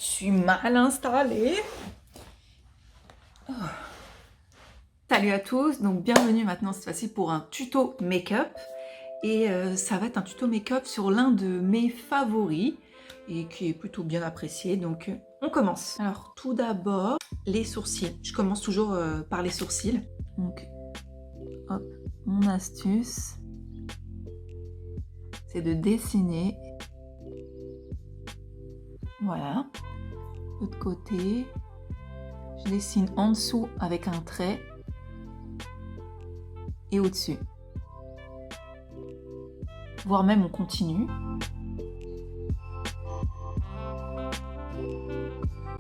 suis mal installée. Oh. Salut à tous, donc bienvenue maintenant cette fois-ci pour un tuto make-up. Et ça va être un tuto make-up sur l'un de mes favoris et qui est plutôt bien apprécié. Donc on commence. Alors tout d'abord, les sourcils. Je commence toujours par les sourcils. Donc hop, mon astuce, c'est de dessiner. Voilà. L'autre côté, je dessine en dessous avec un trait et au-dessus. Voire même on continue.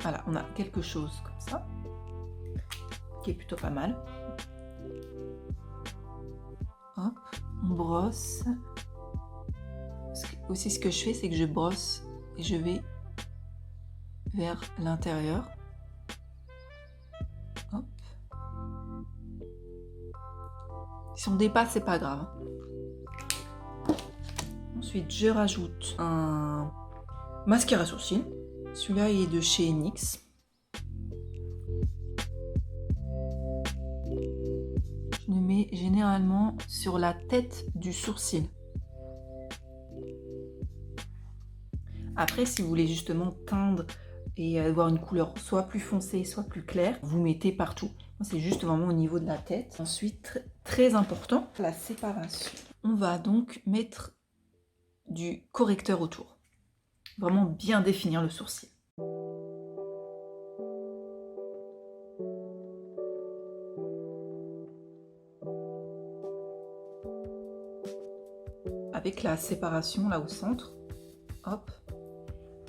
Voilà, on a quelque chose comme ça, qui est plutôt pas mal. Hop, on brosse. Aussi, ce que je fais, c'est que je brosse et je vais vers l'intérieur. Hop. Si on dépasse, c'est pas grave. Ensuite, je rajoute un mascara sourcil. Celui-là, il est de chez NYX. Je le mets généralement sur la tête du sourcil. Après, si vous voulez justement teindre et avoir une couleur soit plus foncée, soit plus claire, vous mettez partout. C'est juste vraiment au niveau de la tête. Ensuite, très important, la séparation. On va donc mettre du correcteur autour. Vraiment bien définir le sourcil. Avec la séparation là au centre, hop,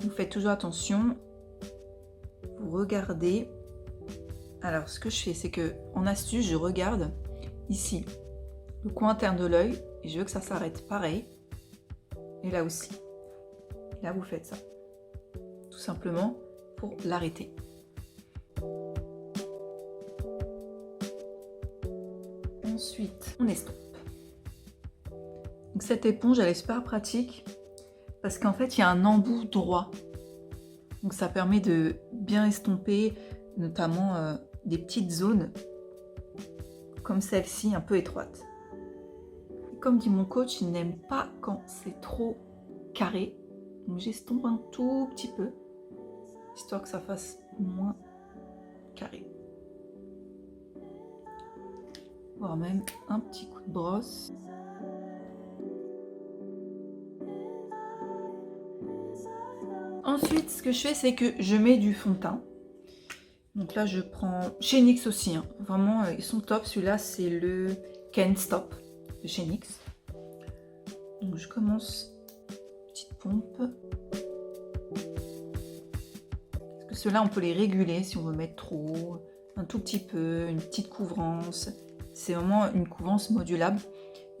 vous faites toujours attention, vous regardez. Alors ce que je fais, c'est que en astuce, je regarde ici le coin interne de l'œil et je veux que ça s'arrête pareil. Et là aussi. Et là, vous faites ça. Tout simplement pour l'arrêter. Ensuite, on estompe. Donc cette éponge, elle est super pratique parce qu'en fait, il y a un embout droit. Donc ça permet de bien estomper, notamment des petites zones comme celle-ci, un peu étroite. Comme dit mon coach, il n'aime pas quand c'est trop carré. Donc j'estompe un tout petit peu, histoire que ça fasse moins carré. Voire même un petit coup de brosse. Ensuite, ce que je fais, c'est que je mets du fond de teint. Donc là, je prends chez NYX aussi. Hein. Vraiment, ils sont top. Celui-là, c'est le Can't Stop de chez NYX. Donc je commence, petite pompe. Parce que ceux-là, on peut les réguler si on veut mettre trop, un tout petit peu, une petite couvrance. C'est vraiment une couvrance modulable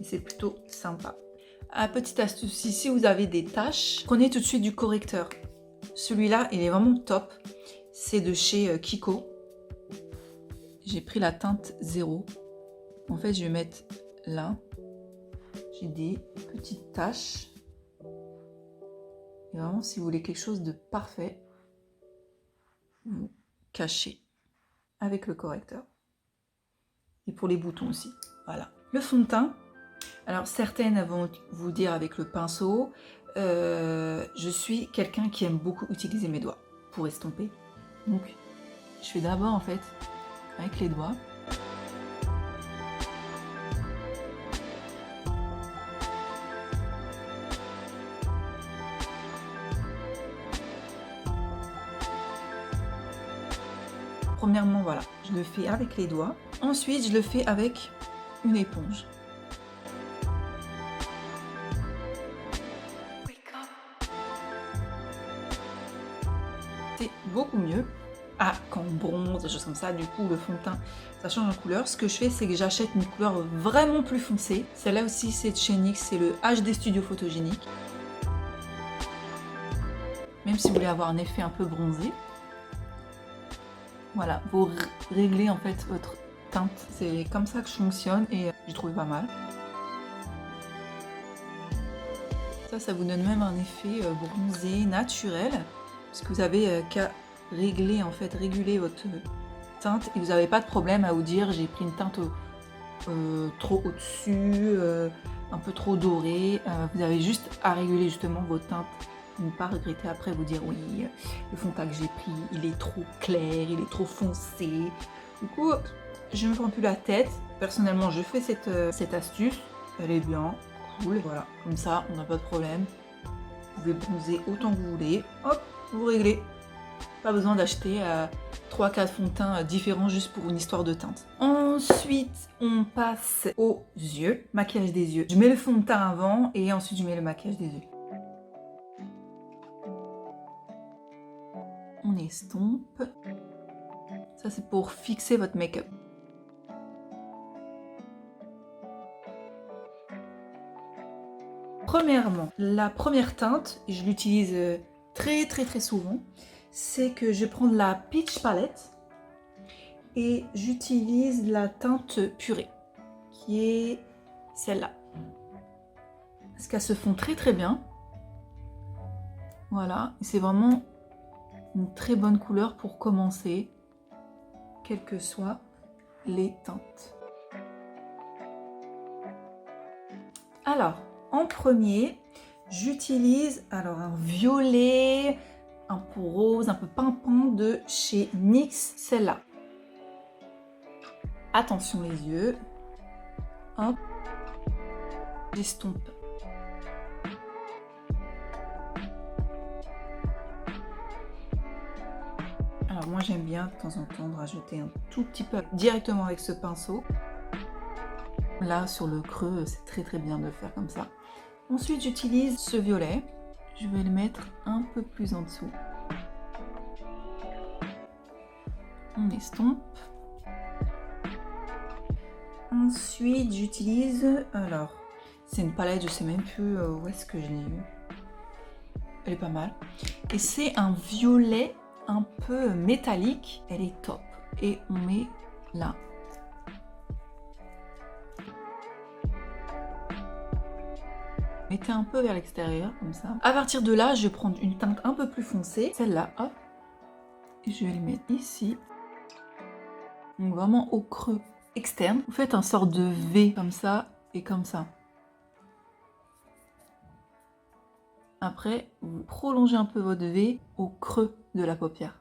et c'est plutôt sympa. Petite astuce, si vous avez des taches, prenez tout de suite du correcteur. Celui-là, il est vraiment top. C'est de chez Kiko. J'ai pris la teinte 0. En fait, je vais mettre là. J'ai des petites taches. Et vraiment, si vous voulez quelque chose de parfait, vous cachez avec le correcteur. Et pour les boutons aussi. Voilà. Le fond de teint. Alors, certaines vont vous dire avec le pinceau. Je suis quelqu'un qui aime beaucoup utiliser mes doigts pour estomper. Donc, je fais d'abord en fait avec les doigts. Premièrement, voilà, je le fais avec les doigts. Ensuite, je le fais avec une éponge. C'est beaucoup mieux. Quand on bronze, des choses comme ça, du coup, le fond de teint, ça change de couleur. Ce que je fais, c'est que j'achète une couleur vraiment plus foncée. Celle-là aussi, c'est de chez NYX, c'est le HD Studio Photogénique. Même si vous voulez avoir un effet un peu bronzé. Voilà, vous réglez en fait votre teinte. C'est comme ça que je fonctionne et j'ai trouvé pas mal. Ça vous donne même un effet bronzé, naturel. parce que vous avez qu'à régler, en fait, réguler votre teinte et vous n'avez pas de problème à vous dire j'ai pris une teinte trop au-dessus, un peu trop dorée. Vous avez juste à réguler justement vos teintes, ne pas regretter après, vous dire oui, le fond de teint que j'ai pris, il est trop clair, il est trop foncé. Du coup, je me prends plus la tête. Personnellement, je fais cette astuce, elle est bien, cool, voilà, comme ça, on n'a pas de problème. Vous pouvez bronzer autant que vous voulez, hop, vous réglez. Pas besoin d'acheter 3-4 fonds de teint différents juste pour une histoire de teinte. Ensuite, on passe aux yeux, maquillage des yeux. Je mets le fond de teint avant et ensuite je mets le maquillage des yeux. On estompe. Ça, c'est pour fixer votre make-up. Premièrement, la première teinte, je l'utilise très souvent, c'est que je prends de la Peach Palette et j'utilise la teinte purée, qui est celle-là. Parce qu'elle se fond très bien. Voilà, c'est vraiment une très bonne couleur pour commencer, quelles que soient les teintes. Alors, en premier, j'utilise un violet, un peu rose, un peu pimpant de chez NYX, celle-là. Attention les yeux. Hop. J'estompe. Alors moi j'aime bien de temps en temps de rajouter un tout petit peu directement avec ce pinceau. Là sur le creux, c'est très bien de le faire comme ça. Ensuite j'utilise ce violet. Je vais le mettre un peu plus en dessous. On estompe. Ensuite j'utilise, c'est une palette, je sais même plus où est-ce que je l'ai eu. Elle est pas mal. Et c'est un violet un peu métallique. Elle est top. Et on met là. Mettez un peu vers l'extérieur, comme ça. À partir de là, je vais prendre une teinte un peu plus foncée. Celle-là, hop. Et je vais le mettre ici. Donc vraiment au creux externe. Vous faites un sort de V comme ça et comme ça. Après, vous prolongez un peu votre V au creux de la paupière.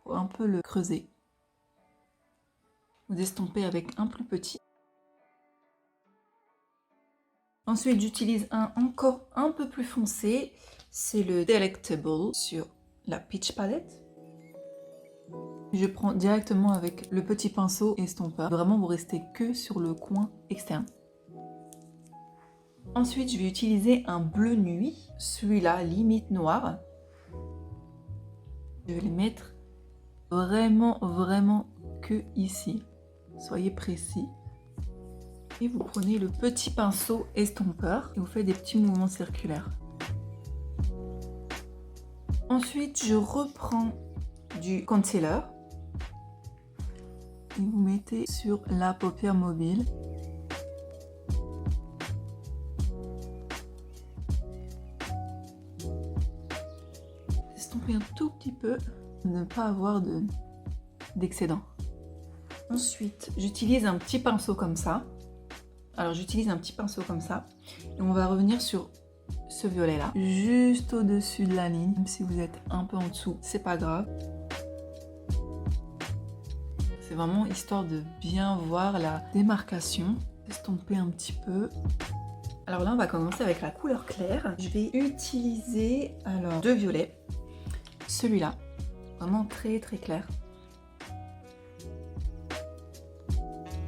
Pour un peu le creuser. Vous estompez avec un plus petit. Ensuite, j'utilise un encore un peu plus foncé. C'est le Delectable sur la Peach Palette. Je prends directement avec le petit pinceau estompeur. Vraiment, vous restez que sur le coin externe. Ensuite, je vais utiliser un bleu nuit. Celui-là, limite noir. Je vais les mettre vraiment que ici. Soyez précis. Et vous prenez le petit pinceau estompeur et vous faites des petits mouvements circulaires. Ensuite, je reprends du concealer et vous mettez sur la paupière mobile. Estomper un tout petit peu, ne pas avoir d'excédent. Ensuite, j'utilise un petit pinceau comme ça. Alors j'utilise un petit pinceau comme ça et on va revenir sur ce violet là, juste au-dessus de la ligne. Même si vous êtes un peu en dessous, c'est pas grave. C'est vraiment histoire de bien voir la démarcation, estomper un petit peu. Alors là on va commencer avec la couleur claire. Je vais utiliser deux violets. Celui-là, vraiment très clair.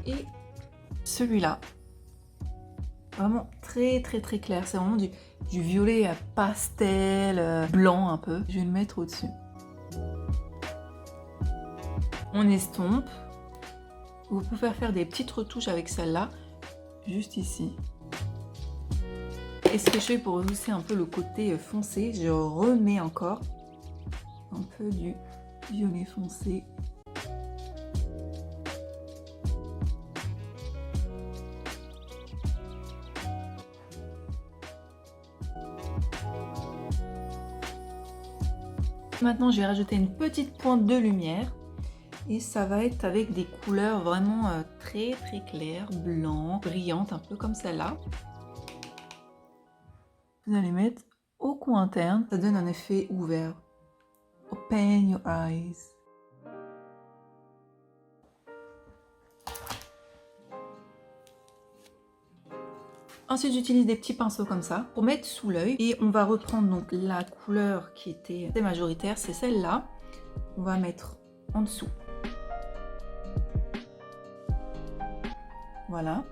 Et celui-là. Vraiment très clair, c'est vraiment du violet pastel, blanc un peu. Je vais le mettre au-dessus. On estompe. Vous pouvez faire des petites retouches avec celle-là, juste ici. Et ce que je fais pour rehausser un peu le côté foncé, je remets encore un peu du violet foncé. Maintenant, je vais rajouter une petite pointe de lumière. Et ça va être avec des couleurs vraiment très très claires, blanc, brillantes, un peu comme celle-là. Vous allez mettre au coin interne, ça donne un effet ouvert. Open your eyes. Ensuite, j'utilise des petits pinceaux comme ça pour mettre sous l'œil. Et on va reprendre donc la couleur qui était majoritaire, c'est celle-là. On va mettre en dessous. Voilà.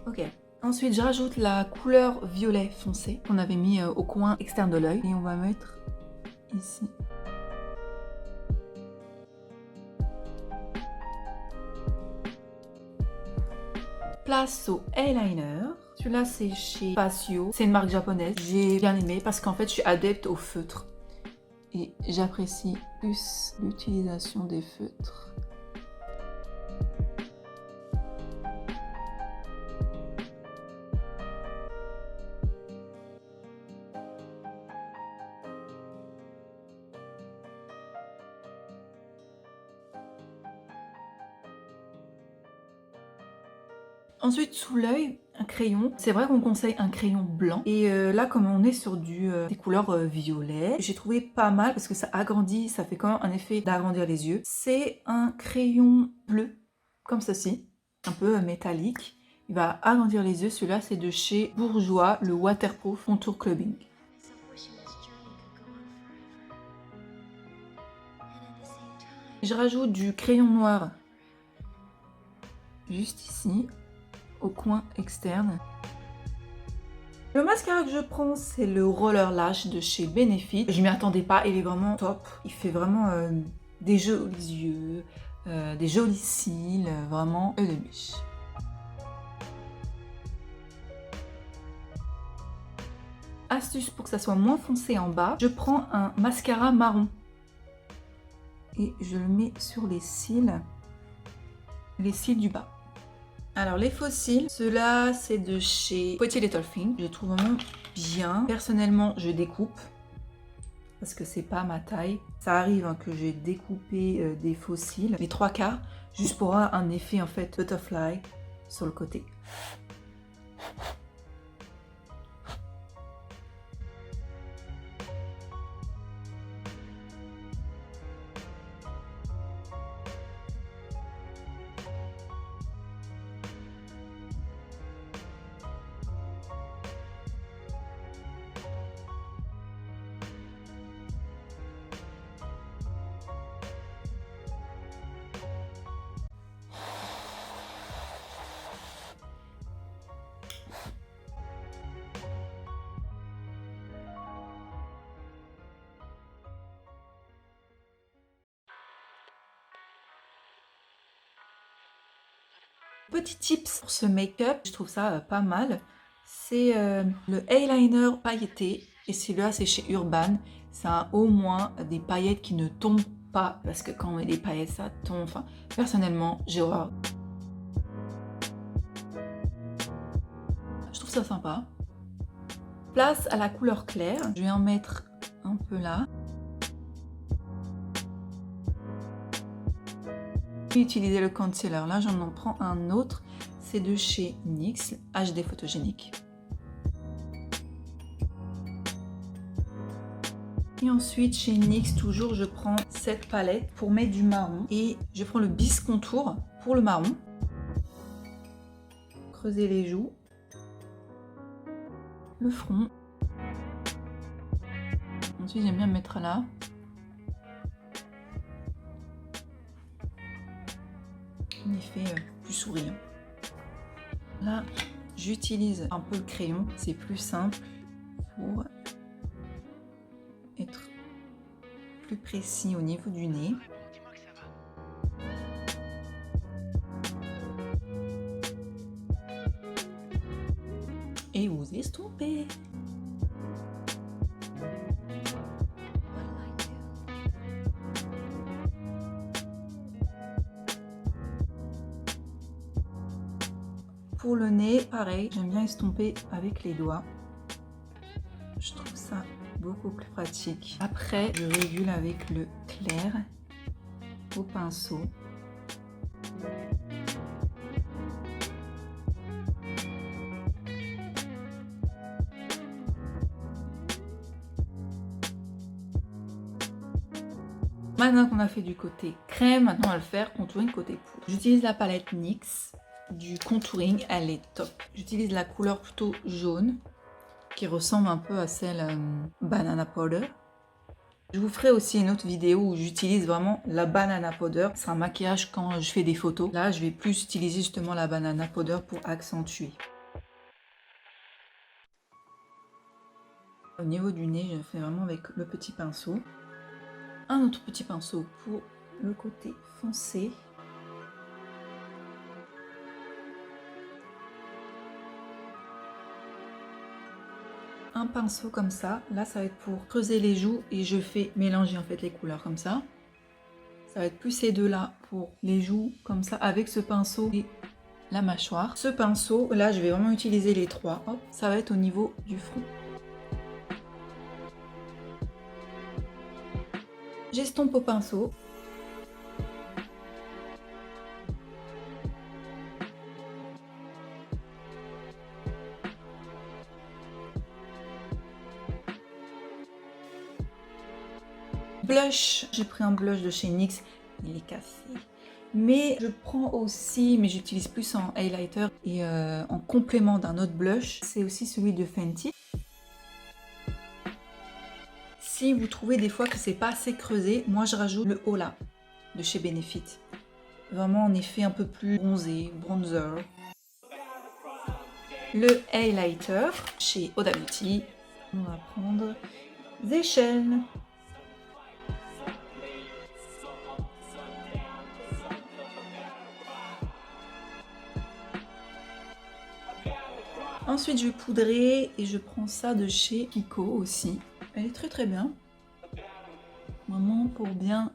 Ok. Ensuite, je rajoute la couleur violet foncé qu'on avait mis au coin externe de l'œil. Et on va mettre ici. Place au eyeliner. Celui-là, c'est chez Pasio. C'est une marque japonaise. J'ai bien aimé parce qu'en fait, je suis adepte au feutre. Et j'apprécie plus l'utilisation des feutres. Ensuite, sous l'œil, un crayon. C'est vrai qu'on conseille un crayon blanc. Et là, comme on est sur des couleurs violet, j'ai trouvé pas mal parce que ça agrandit, ça fait quand même un effet d'agrandir les yeux. C'est un crayon bleu, comme ceci, un peu métallique. Il va agrandir les yeux. Celui-là, c'est de chez Bourjois, le Waterproof Contour Clubbing. Je rajoute du crayon noir juste ici, au coin externe. Le mascara que je prends, c'est le Roller Lash de chez Benefit. Je m'y attendais pas, il est vraiment top. Il fait vraiment des jolis yeux, des jolis cils, vraiment œil de biche. Astuce pour que ça soit moins foncé en bas, je prends un mascara marron et je le mets sur les cils du bas. Alors les faux cils, ceux-là c'est de chez Pretty Little Thing. Je les trouve vraiment bien. Personnellement, je découpe parce que c'est pas ma taille. Ça arrive hein, que j'ai découpé des faux cils, les 3/4, juste pour avoir un effet en fait butterfly sur le côté. Petit tips pour ce make-up, je trouve ça pas mal, c'est le eyeliner pailleté. Et celui-là, c'est chez Urban. Ça a au moins des paillettes qui ne tombent pas. Parce que quand on met des paillettes, ça tombe. Enfin, personnellement, j'ai horreur. Je trouve ça sympa. Place à la couleur claire. Je vais en mettre un peu là. Utiliser le concealer, là j'en prends un autre, c'est de chez NYX, HD Photogénique. Et ensuite chez NYX toujours je prends cette palette pour mettre du marron et je prends le Bis Contour pour le marron. Creuser les joues, le front. Ensuite j'aime bien mettre là. Un effet plus souriant. Là, j'utilise un peu le crayon, c'est plus simple pour être plus précis au niveau du nez. Et vous estomper. Pour le nez, pareil, j'aime bien estomper avec les doigts. Je trouve ça beaucoup plus pratique. Après, je régule avec le clair au pinceau. Maintenant qu'on a fait du côté crème, maintenant on va le faire contouring côté poudre. J'utilise la palette NYX du contouring, elle est top. J'utilise la couleur plutôt jaune qui ressemble un peu à celle Banana Powder. Je vous ferai aussi une autre vidéo où j'utilise vraiment la Banana Powder. C'est un maquillage quand je fais des photos. Là, je vais plus utiliser justement la Banana Powder pour accentuer. Au niveau du nez, je fais vraiment avec le petit pinceau. Un autre petit pinceau pour le côté foncé. Un pinceau comme ça, là ça va être pour creuser les joues et je fais mélanger en fait les couleurs comme ça. Ça va être plus ces deux là pour les joues comme ça avec ce pinceau et la mâchoire. Ce pinceau, là je vais vraiment utiliser les trois. Hop, ça va être au niveau du front. J'estompe au pinceau. Blush, j'ai pris un blush de chez NYX, il est cassé. Mais je prends aussi, mais j'utilise plus en highlighter et en complément d'un autre blush, c'est aussi celui de Fenty. Si vous trouvez des fois que c'est pas assez creusé, moi je rajoute le Hola de chez Benefit. Vraiment en effet un peu plus bronzé, bronzer. Le highlighter chez Huda Beauty, on va prendre Zeychelles. Ensuite, je vais poudrer et je prends ça de chez Kiko aussi. Elle est très très bien. Vraiment pour bien...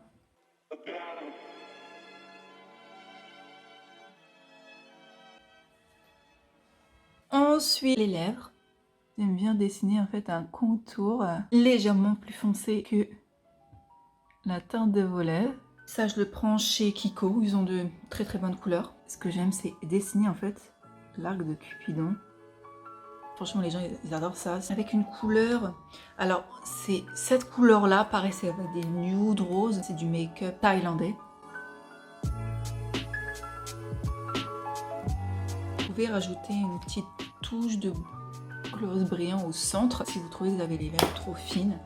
Ensuite, les lèvres. J'aime bien dessiner en fait un contour légèrement plus foncé que la teinte de vos lèvres. Ça, je le prends chez Kiko. Ils ont de très très bonnes couleurs. Ce que j'aime, c'est dessiner en fait l'arc de Cupidon. Franchement, les gens, ils adorent ça. Avec une couleur... Alors, c'est cette couleur-là, pareil, c'est avec des nude roses. C'est du make-up thaïlandais. Vous pouvez rajouter une petite touche de gloss brillant au centre si vous trouvez que vous avez les lèvres trop fines.